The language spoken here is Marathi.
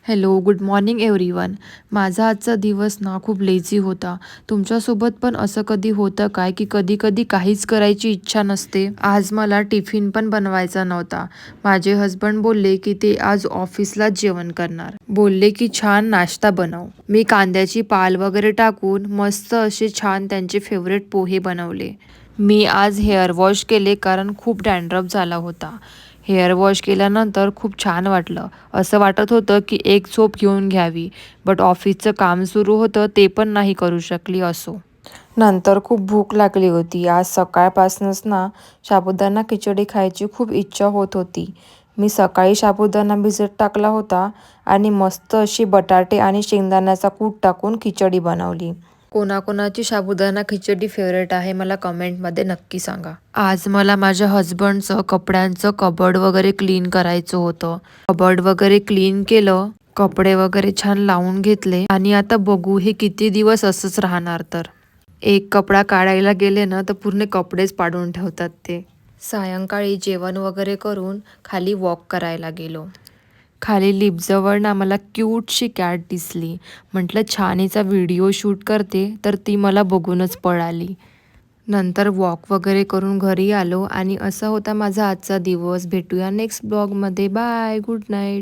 Hello, good morning everyone. माझा आजचा दिवस ना खूप लेझी होता. तुमच्यासोबत पण असं कधी होतं काय की कधी-कधी काहीच करायची इच्छा नसते? आज मला टिफिन पण बनवायचा नव्हता. माझे हसबंड बोलले की ते आज ऑफिसलाच जेवण करणार. बोलले की छान नाश्ता बनव. मी कांद्याची पाल वगैरे टाकून मस्त असे छान त्यांचे फेवरेट पोहे बनवले. मी आज हेअर वॉश केले कारण खूप डॅन्ड्रफ झाला होता. हेअर वॉश केल्यानंतर खूप छान वाटलं. असं वाटत होतं की एक झोप घेऊन घ्यावी. बट ऑफिसचं काम सुरू होतं ते पण नाही करू शकली असो. नंतर खूप भूक लागली होती. आज सकाळपासूनच ना साबुदाणा खिचडी खायची खूप इच्छा होत होती. मी सकाळी साबुदाणा भिजत टाकला होता आणि मस्त अशी बटाटे आणि शेंगदाण्याचा कूट टाकून खिचडी बनवली. कोणाकोणाची साबुदाणा खिचडी फेवरेट आहे मला कमेंटमध्ये नक्की सांगा. आज मला माझ्या हसबंडचं कपड्यांचं कबर्ड वगैरे क्लीन करायचं होतं. कबर्ड वगैरे क्लीन केलं, कपडे वगैरे छान लावून घेतले आणि आता बघू हे किती दिवस असंच राहणार तर. एक कपडा काढायला गेले ना तर पूर्ण कपडेच पाडून ठेवतात ते. सायंकाळी जेवण वगैरे करून खाली वॉक करायला गेलो. खाली लिफ्टजवळ ना मला क्यूटशी कॅट दिसली. म्हटलं छान हिचा व्हिडिओ शूट करते तर ती मला बघूनच पळाली. नंतर वॉक वगैरे करून घरी आलो आणि असा होता माझा आजचा दिवस. भेटूया नेक्स्ट ब्लॉगमध्ये. Bye, good night.